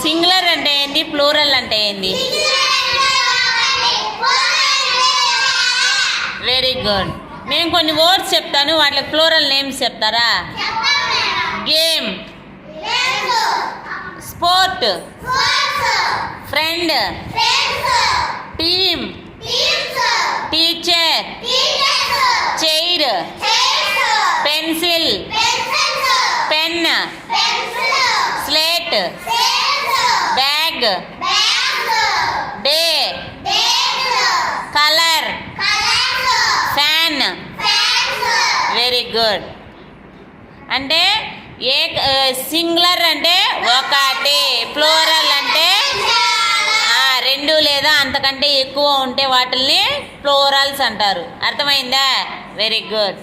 Singular అంటే ఏంది, plural అంటే ఏంది? Very good. నేను కొన్ని వర్డ్స్ చెప్తాను, వాటికి ప్లూరల్ నేమ్స్ చెప్తారా? Game, sport, friend, team, teacher, chair, pencil, pen, slate, bag, day, colour, fan. Very good. అంటే సింగులర్ అంటే ఒకటి, ప్లూరల్ అంటే రెండు లేదా అంతకంటే ఎక్కువ ఉంటే వాటిల్ని ప్లూరల్స్ అంటారు. అర్థమైందా? Very good.